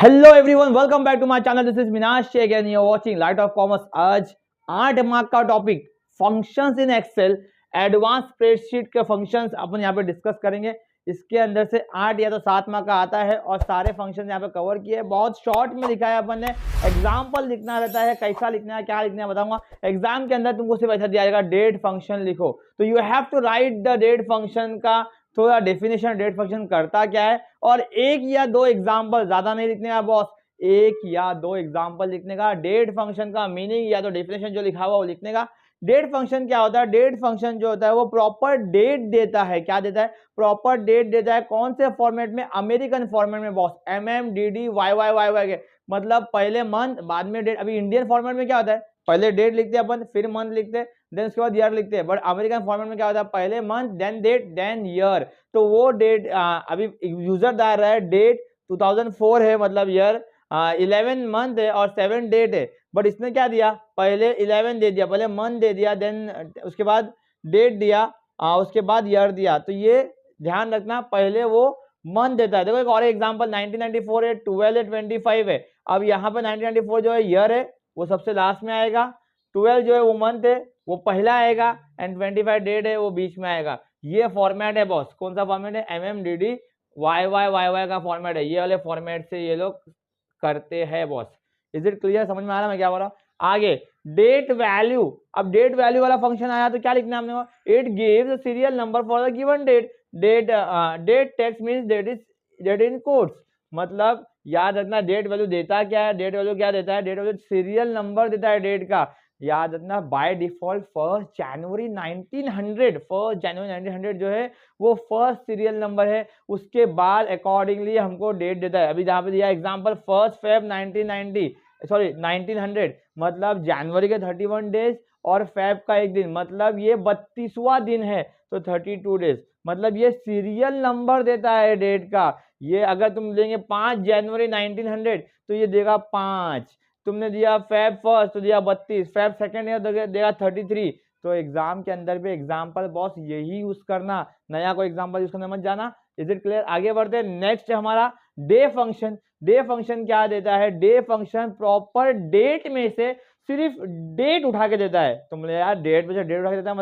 Hello everyone, welcome back to my channel. This is Minash Shaikh and you are watching light of commerce. आज 8 mark का topic functions in Excel, advance spreadsheet के functions अपन यहाँ पे discuss करेंगे। इसके अंदर से 8 या तो 7 मार्क का आता है और सारे फंक्शन यहाँ पे कवर किए। बहुत शॉर्ट में लिखा है अपन ने, एग्जाम्पल लिखना रहता है, कैसा लिखना है, क्या लिखना है बताऊंगा। एग्जाम के अंदर तुमको सिर्फ ऐसा दिया जाएगा डेट फंक्शन लिखो, तो you have to write the date function का थोड़ा डेफिनेशन। डेट फंक्शन करता क्या है और एक या दो एग्जांपल, ज्यादा नहीं लिखने का बॉस, एक या दो एग्जांपल लिखने का। डेट फंक्शन का मीनिंग या तो डेफिनेशन जो लिखा हुआ वो लिखने का। डेट फंक्शन क्या होता है? डेट फंक्शन जो होता है वो प्रॉपर डेट देता है। क्या देता है? प्रॉपर डेट देता है। कौन से फॉर्मेट में? अमेरिकन फॉर्मेट में बॉस, MMDD YYYY के, मतलब पहले मंथ बाद में डेट। अभी इंडियन फॉर्मेट में क्या होता है? पहले डेट लिखते हैं अपन, फिर मंथ लिखते हैं, देन उसके बाद ईयर लिखते हैं। बट अमेरिकन फॉर्मेट में क्या होता है? पहले month, then date, then year. तो वो डेट अभी यूजर डाल रहा है डेट 2004 है, मतलब ईयर 11 मंथ है और 7 डेट है। बट इसने क्या दिया? पहले 11 दे दिया, पहले मंथ दे दिया, देन उसके बाद डेट दिया, उसके बाद ईयर दिया। तो ये ध्यान रखना, पहले वो मंथ देता है। देखो एक और एग्जांपल, 1994 है, 12 है, 25 है। अब यहाँ पे 1994 जो है ईयर है वो सबसे लास्ट में आएगा, 12 जो है वो मंथ है वो पहला आएगा, एंड 25 डेट है वो बीच में आएगा। ये फॉर्मेट है बॉस। कौन सा फॉर्मेट है? MMDD YYYY का फॉर्मेट है। ये वाले फॉर्मेट से ये लोग करते हैं बॉस। Is it clear? समझ में आ रहा मैं क्या बोल रहा हूँ? आगे डेट वैल्यू। अब डेट वैल्यू वाला फंक्शन आया तो क्या लिखना है हमने? It gives serial number for the given date. Date text means date in quotes. मतलब याद रखना, डेट वैल्यू देता क्या है? डेट वैल्यू क्या देता है? डेट वैल्यू सीरियल नंबर देता है डेट का। याद रखना, बाय डिफॉल्ट 1 जनवरी 1900, 1 जनवरी 1900 जो है वो फर्स्ट सीरियल नंबर है। उसके बाद अकॉर्डिंगली हमको डेट देता है। अभी जहां पे दिया एग्जांपल 1 फेब 1990, सॉरी 1900, मतलब जनवरी के 31 डेज और फेब का एक दिन, मतलब ये 32वां दिन है, तो 32 डेज। मतलब ये सीरियल नंबर देता है डेट का। ये अगर तुम लेंगे 5 जनवरी 1900 तो ये देगा 5। तुमने दिया फेब फर्स्ट तो दिया 32, फेब सेकेंड देगा 33। तो एग्जाम के अंदर भी एग्जाम्पल बॉस यही यूज करना, नया कोई एग्जाम्पल यूज करने मत जाना। Is it clear? आगे बढ़ते हैं। नेक्स्ट हमारा डे फंक्शन। डे फंक्शन क्या देता है? डे फंक्शन प्रॉपर डेट में से सिर्फ डेट उठा के देता है। तुम बोले यार डेट में से डेट उठा के देता है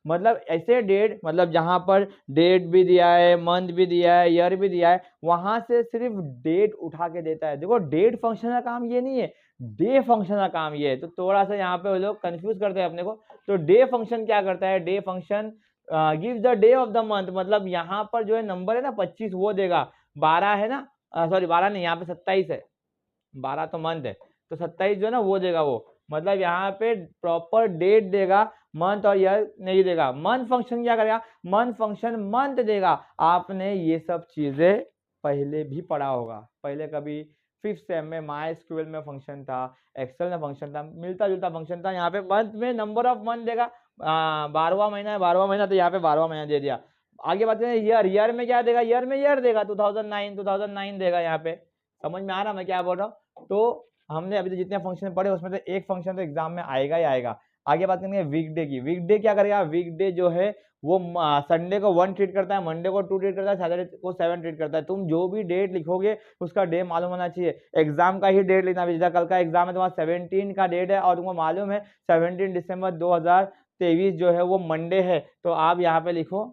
मतलब ऐसे डेट, मतलब जहां पर डेट भी दिया है, मंथ भी दिया है, ईयर भी दिया है, वहां से सिर्फ डेट उठा के देता है। देखो डेट फंक्शन का काम ये नहीं है, डे फंक्शन का काम ये है। तो थोड़ा सा यहाँ पे वो लोग कंफ्यूज करते हैं अपने को। तो डे फंक्शन क्या करता है? Day function gives the day of the month. मतलब यहाँ पर जो है नंबर है ना 25 वो देगा, 12 है ना, सॉरी 12 नहीं, यहाँ पे 27 है, 12 तो मंथ है, तो 27 जो है ना वो देगा वो। मतलब यहाँ पे प्रॉपर डेट देगा, मंथ और ईयर नहीं देगा। मंथ फंक्शन क्या करेगा? मंथ फंक्शन मंथ देगा। आपने ये सब चीजें पहले भी पढ़ा होगा। पहले कभी 5th सेम में MySQL में फंक्शन था, एक्सेल में फंक्शन था, मिलता जुलता फंक्शन था। यहाँ पे मंथ में नंबर ऑफ मंथ देगा, 12वां महीना है, 12वां महीना, तो यहाँ पे 12वां महीना दे दिया। आगे बात करें ईयर। ईयर में क्या देगा? ईयर में ईयर देगा, 2009 देगा यहाँ पे। समझ में आ रहा मैं क्या बोल रहा हूँ? तो हमने अभी तो जितने फंक्शन पढ़े उसमें से एक फंक्शन तो एग्जाम में आएगा ही आएगा। आगे बात करेंगे वीकडे की। वीकडे क्या करेगा? वीकडे जो है वो संडे को 1 ट्रीट करता है, मंडे को 2 ट्रीट करता है, सैटरडे को 7 ट्रीट करता है। तुम जो भी डेट लिखोगे उसका डे मालूम होना चाहिए। एग्जाम का ही डेट लिखना। जैसा कल का एग्जाम है तुम्हारा 17 का डेट है और तुमको मालूम है 17 दिसंबर 2023 जो है वो मंडे है, तो आप यहाँ पे लिखो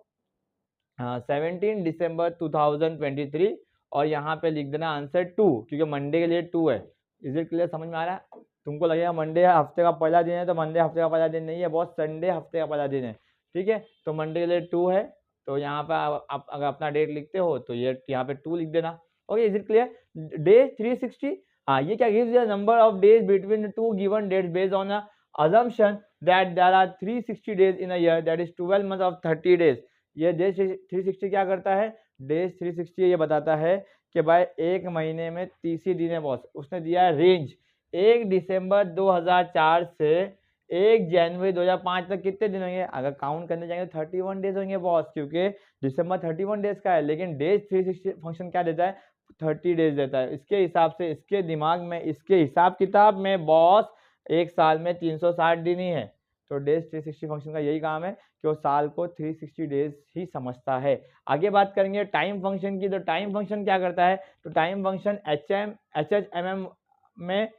17 दिसंबर 2023 और यहाँ पे लिख देना आंसर 2, क्योंकि मंडे के लिए 2 है। Is it clear? समझ में आ रहा है? तुमको लगेगा मंडे हफ्ते का पहला दिन है, तो मंडे हफ्ते का पहला दिन नहीं है बहुत, संडे हफ्ते का पहला दिन है। ठीक है, तो मंडे के लिए 2 है, तो यहाँ पे आप अगर अपना डेट लिखते हो तो ये यहाँ पे 2 लिख देना। Okay, is it clear? Day 360, हाँ, ये क्या gives the number of days between two given dates based on assumption that there are 360 days in a year, that is 12 months of 30 days। ये डेज 360 क्या करता है? डेज 360 ये बताता है कि भाई एक महीने में 30 ही दिन है बॉस। उसने दिया है रेंज 1 दिसंबर 2004 से 1 जनवरी 2005 तक कितने दिन होंगे? अगर काउंट करने जाएंगे 31 डेज होंगे बॉस, क्योंकि दिसंबर 31 डेज का है। लेकिन डेज 360 फंक्शन क्या देता है? 30 डेज देता है। इसके हिसाब से, इसके दिमाग में, इसके हिसाब किताब में बॉस एक साल में 360 दिन ही है। तो डेज 360 फंक्शन का यही काम है कि वो साल को 360 डेज ही समझता है। आगे बात करेंगे टाइम फंक्शन की। तो टाइम फंक्शन क्या करता है, तो टाइम फंक्शन HHMM में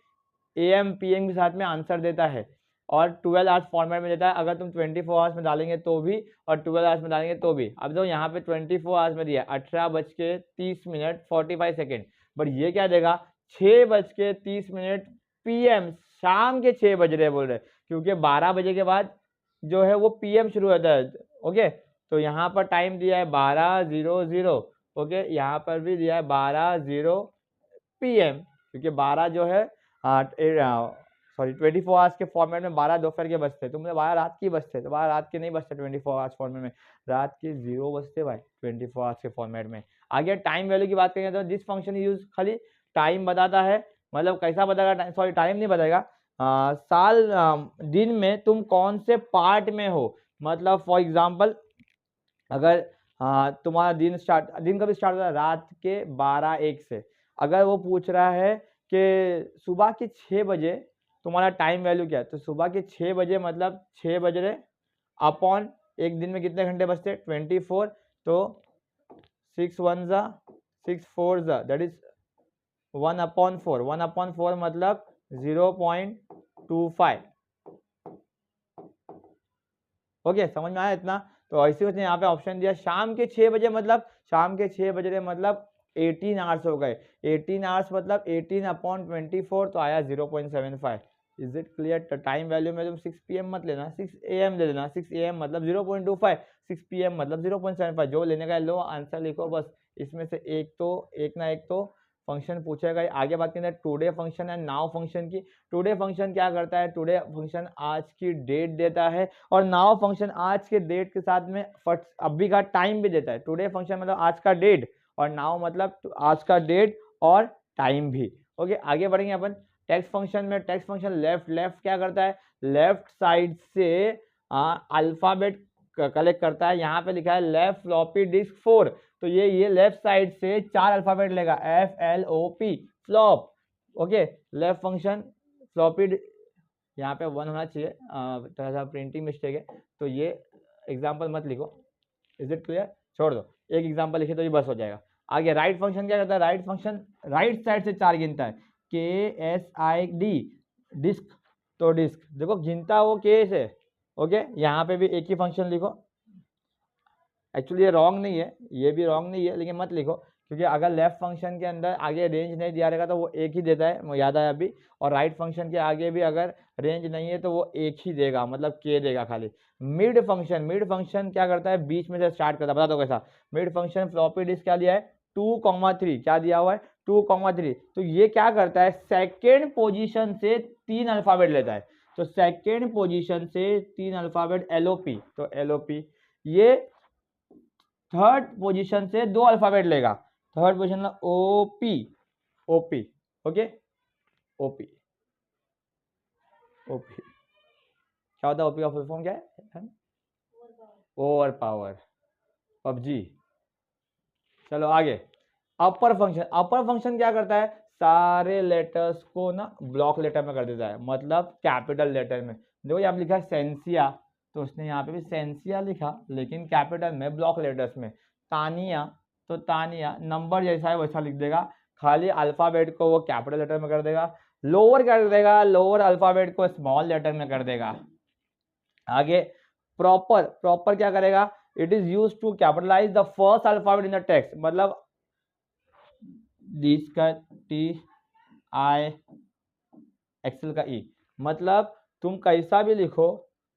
AM PM के साथ में आंसर देता है और 12 आवर्स फॉर्मेट में देता है। अगर तुम 24 आवर्स में डालेंगे तो भी और 12 आवर्स में डालेंगे तो भी। अब तो यहाँ पे 24 आवर्स में दिया 18:30 45 सेकेंड, बट ये क्या देगा 6:30 PM, शाम के 6 बज रहे बोल रहे, क्योंकि 12 बजे के बाद जो है वो PM शुरू होता है। ओके, तो यहाँ पर टाइम दिया है 12:00। ओके, यहाँ पर भी दिया है 12:00 PM, क्योंकि 12 जो है 24 आवर्स के फॉर्मेट में 12 दोपहर के बजते, तुमने 12 रात की बजते, तो 12 रात के नहीं बजते 24 आवर्स फॉर्मेट में, रात के 0 बजते भाई 24 आवर्स के फॉर्मेट में। आगे टाइम वैल्यू की बात करेंगे तो दिस फंक्शन यूज खाली टाइम बताता है, मतलब कैसा बताएगा, सॉरी टाइम नहीं बताएगा, साल दिन में तुम कौन से पार्ट में हो। मतलब फॉर एग्जाम्पल अगर तुम्हारा दिन कभी स्टार्ट होता है रात के 12-1 से, अगर वो पूछ रहा है कि सुबह के 6 बजे तुम्हारा टाइम वैल्यू क्या है, तो सुबह के 6 बजे मतलब 6 बज रहे अपॉन एक दिन में कितने घंटे बचते 24, तो 6 1 जा 6 4 जा दैट इज 1/4, 1/4 मतलब 0.25। ओके, समझ में आया इतना। तो ऐसे उसने यहाँ पे ऑप्शन दिया शाम के 6 बजे, मतलब शाम के 6 बजे मतलब 18 आवर्स हो गए, 18 आवर्स मतलब 18/24, तो आया 0.75। Is it clear. तो टाइम वैल्यू में तुम 6 PM मत लेना, 6 AM ले लेना। 6 AM मतलब 0.25, 6 PM मतलब 0.75, जो लेने का लो आंसर लिखो बस। इसमें से एक ना एक तो फंक्शन पूछेगा। आगे बात करें टुडे फंक्शन है नाउ फंक्शन की। टुडे फंक्शन क्या करता है, टुडे फंक्शन आज की डेट देता है, और नाउ फंक्शन आज के डेट के साथ में अभी का टाइम भी देता है। टुडे फंक्शन मतलब आज का डेट, और नाउ मतलब आज का डेट और टाइम भी। ओके, आगे बढ़ेंगे अपन टेक्स्ट फंक्शन में। टेक्स्ट फंक्शन लेफ्ट क्या करता है, लेफ्ट साइड से अल्फाबेट कलेक्ट करता है। यहाँ पे लिखा है लेफ्ट फ्लॉपी डिस्क 4, तो ये लेफ्ट साइड से 4 अल्फाबेट लेगा, FLOP flop. Okay, left function floppy, यहाँ पे 1 होना चाहिए, थोड़ा सा प्रिंटिंग मिस्टेक है, तो ये एग्जाम्पल मत लिखो। इज इट क्लियर, छोड़ दो, एक एग्जाम्पल लिखे तो ये बस हो जाएगा। आगे राइट फंक्शन क्या करता है, राइट फंक्शन राइट साइड से 4 गिनता है, KSID डिस्क, तो डिस्क देखो गिनता वो के से। ओके, यहाँ पे भी एक ही फंक्शन लिखो। एक्चुअली ये रॉन्ग नहीं है, ये भी रॉन्ग नहीं है, लेकिन मत लिखो, क्योंकि अगर लेफ्ट फंक्शन के अंदर आगे रेंज नहीं दिया रहेगा तो वो एक ही देता है, मुझे याद आया अभी। और राइट फंक्शन के आगे भी अगर रेंज नहीं है तो वो एक ही देगा, मतलब के देगा खाली। मिड फंक्शन क्या करता है, बीच में से स्टार्ट करता है, बता दो कैसा। मिड फंक्शन फ्लॉपी डिस्क क्या दिया है 2,3, क्या दिया हुआ है 2,3, तो ये क्या करता है सेकेंड पोजिशन से 3 अल्फाबेट लेता है। तो सेकेंड पोजिशन से 3 अल्फाबेट LOP, तो LOP। ये थर्ड पोजीशन से 2 अल्फाबेट लेगा, थर्ड पोजीशन में OP, ओके, OP क्या होता है, OP का फुल फॉर्म क्या है, ओवर पावर, PUBG। चलो आगे अपर फंक्शन क्या करता है, सारे लेटर्स को ना ब्लॉक लेटर में कर देता है, मतलब कैपिटल लेटर में। देखो यहाँ लिखा है सेंसिया, तो उसने यहाँ पे भी सेंसिया लिखा, लेकिन कैपिटल में ब्लॉक लेटर्स में। तानिया, तो तानिया नंबर जैसा है वैसा लिख देगा, खाली अल्फाबेट को वो कैपिटल लेटर में कर देगा, लोअर कर देगा, लोअर अल्फाबेट को स्मॉल लेटर में कर देगा। आगे प्रॉपर क्या करेगा, it is use to capitalize the first alphabet in the text, मतलब दिस का TI, एक्सेल का E, मतलब तुम कैसा भी लिखो,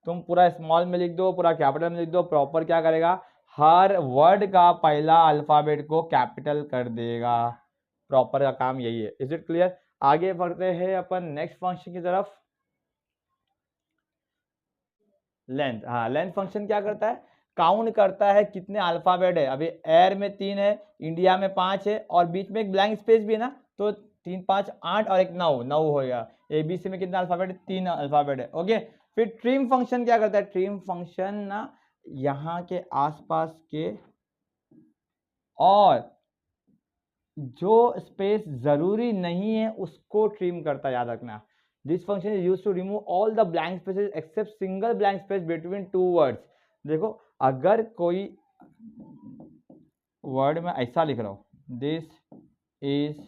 तुम पूरा स्मॉल में लिख दो, पूरा कैपिटल में लिख दो, प्रॉपर क्या करेगा हर वर्ड का पहला अल्फाबेट को कैपिटल कर देगा। प्रॉपर का काम यही है। Is it clear. आगे बढ़ते हैं अपन नेक्स्ट फंक्शन की तरफ, लेंथ। हाँ, लेंथ फंक्शन क्या करता है, काउंट करता है कितने अल्फाबेट है। अभी एयर में 3 है, इंडिया में 5 है, और बीच में एक ब्लैंक स्पेस भी है ना, तो 3 5 8 और एक 9 हो गया। ABC में कितना अल्फाबेट है, 3 अल्फाबेट है। ओके, फिर ट्रिम फंक्शन क्या करता है, ट्रिम फंक्शन ना यहाँ के आसपास के और जो स्पेस जरूरी नहीं है उसको ट्रिम करता है, याद रखना। This function is use to remove all the blank spaces except single blank space between two words. देखो अगर कोई वर्ड में ऐसा लिख रहा हूं दिस इज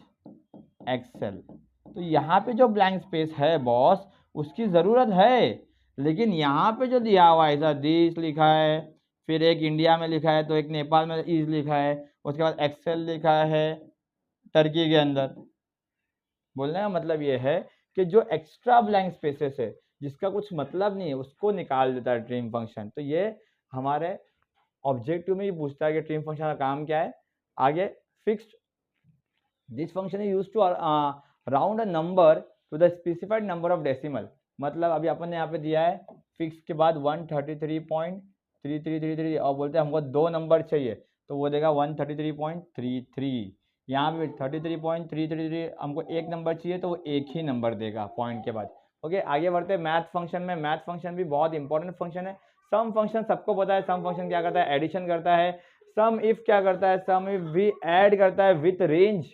एक्सेल, तो यहाँ पे जो ब्लैंक स्पेस है बॉस उसकी जरूरत है, लेकिन यहाँ पे जो दिया हुआ है ऐसा दिस लिखा है, फिर एक इंडिया में लिखा है तो एक नेपाल में इज लिखा है, उसके बाद एक्सेल लिखा है टर्की के अंदर। बोलने का मतलब ये है कि जो एक्स्ट्रा ब्लैंक स्पेसेस है जिसका कुछ मतलब नहीं है उसको निकाल देता है ट्रिम फंक्शन। तो ये हमारे ऑब्जेक्टिव में ये पूछता है कि ट्रिम फंक्शन का काम क्या है। आगे fixed, this function is used to round a number to the specified number of decimal. मतलब अभी अपन ने यहाँ पे दिया है फिक्स के बाद 133.3333 और बोलते हैं हमको दो नंबर चाहिए तो वो देगा 133.33। यहाँ पे 33.333 हमको एक नंबर चाहिए तो वो एक ही नंबर देगा पॉइंट के बाद। ओके आगे बढ़ते हैं मैथ फंक्शन में। मैथ फंक्शन भी बहुत इंपॉर्टेंट फंक्शन है। सम फंक्शन सबको पता है, सम फंक्शन क्या करता है, एडिशन करता है। सम इफ क्या करता है, सम इफ भी ऐड करता है विथ रेंज,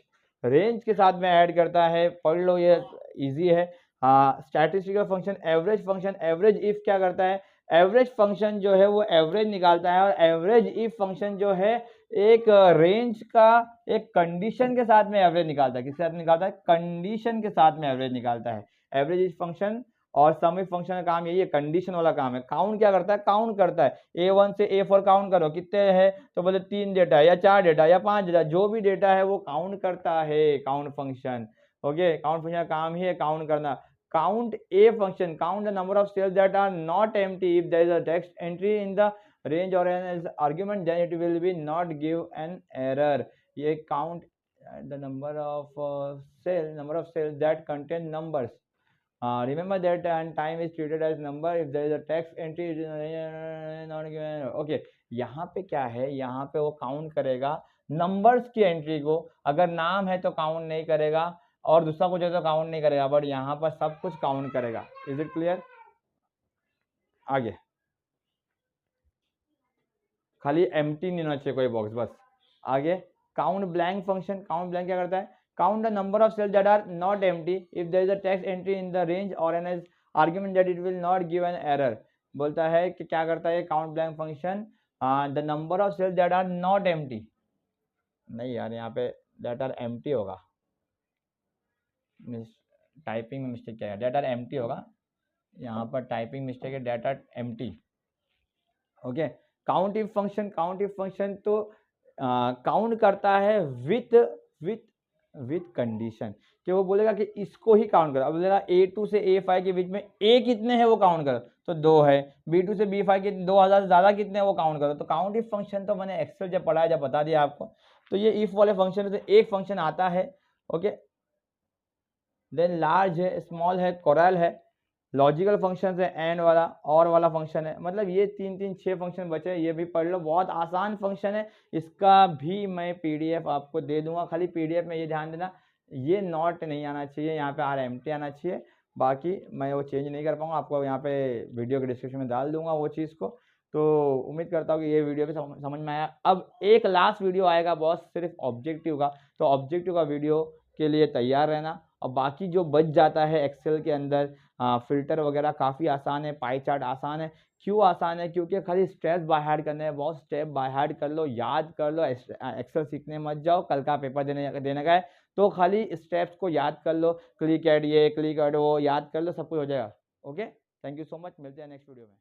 रेंज के साथ में ऐड करता है, पढ़ लो ये इजी है। Statistical function, average function, average if क्या करता है, एवरेज फंक्शन जो है वो एवरेज निकालता है, और एवरेज इफ फंक्शन जो है एक रेंज का एक कंडीशन के साथ में एवरेज निकालता है। किसके साथ निकालता है, कंडीशन के साथ में एवरेज निकालता है। एवरेज इफ फंक्शन और सम इफ फंक्शन का काम यही है, कंडीशन वाला काम है। काउंट क्या करता है, काउंट करता है। A1 से A4 काउंट करो कितने है, तो बोले 3 डेटा या 4 डेटा या 5 डेटा, जो भी डेटा है वो काउंट करता है count function. Okay count function का काम ही है काउंट करना। Count a function, count the number of cells that are not empty if there is a text entry in the range or an argument, then it will be not give an error। ये count the number of cells that contain numbers। remember that and time is treated as number if there is a text entry not given। okay यहाँ पे क्या है, यहाँ पे वो count करेगा numbers की एंट्री को। अगर नाम है तो काउंट नहीं करेगा और दूसरा कुछ है तो काउंट नहीं करेगा, बट यहाँ पर सब कुछ काउंट करेगा। Is it clear? आगे खाली एम्प्टी नहीं होना चाहिए कोई बॉक्स बस। आगे count blank function, count blank क्या करता है, count the number of cells that are not empty if there is a text entry in the range और an as argument that it will not give an error. बोलता है कि क्या करता है count blank function, the number of cells that are not empty, नहीं यार यहाँ पे दैट आर एम्प्टी होगा, टाइपिंग में मिस्टेक क्या है, दैट आर एम्प्टी होगा, यहाँ पर टाइपिंग मिस्टेक है, that are empty. Okay count if function, count if function तो काउंट करता है विथ विथ विथ कंडीशन, कि वो बोलेगा कि इसको ही काउंट करो। अब बोलेगा A2 से A5 के बीच में A कितने हैं वो काउंट करो, तो 2 है। B2 से B5 के 2000 से ज़्यादा कितने हैं वो काउंट करो। तो काउंट इफ फंक्शन तो मैंने एक्सेल जब पढ़ा है जब बता दिया आपको। तो ये इफ वाले फंक्शन से एक फंक्शन आता है। ओके देन लार्ज है, स्मॉल है, कोरल है, लॉजिकल फंक्शन है, एंड वाला, और वाला फंक्शन है। मतलब ये 6 फंक्शन बचे, ये भी पढ़ लो, बहुत आसान फंक्शन है। इसका भी मैं PDF आपको दे दूंगा। खाली PDF में ये ध्यान देना ये नॉट नहीं आना चाहिए, यहाँ पे RMT आना चाहिए। बाकी मैं वो चेंज नहीं कर पाऊंगा, आपको यहाँ पे वीडियो के डिस्क्रिप्शन में डाल दूंगा वो चीज़ को। तो उम्मीद करता हूँ कि ये वीडियो भी समझ में आया। अब एक लास्ट वीडियो आएगा बॉस सिर्फ ऑब्जेक्टिव का, तो ऑब्जेक्टिव का वीडियो के लिए तैयार रहना। और बाकी जो बच जाता है एक्सेल के अंदर, फिल्टर वगैरह काफ़ी आसान है, पाई चार्ट आसान है। क्यों आसान है? क्योंकि खाली स्टेप्स बाय हार्ट करने हैं, बहुत स्टेप बाय हार्ट कर लो, याद कर लो। एक्सेल सीखने मत जाओ, कल का पेपर देने का है तो खाली स्टेप्स को याद कर लो, क्लिक ऐड ये, क्लिक ऐड वो, याद कर लो, सब कुछ हो जाएगा। Okay thank you so much, मिलते हैं नेक्स्ट वीडियो में।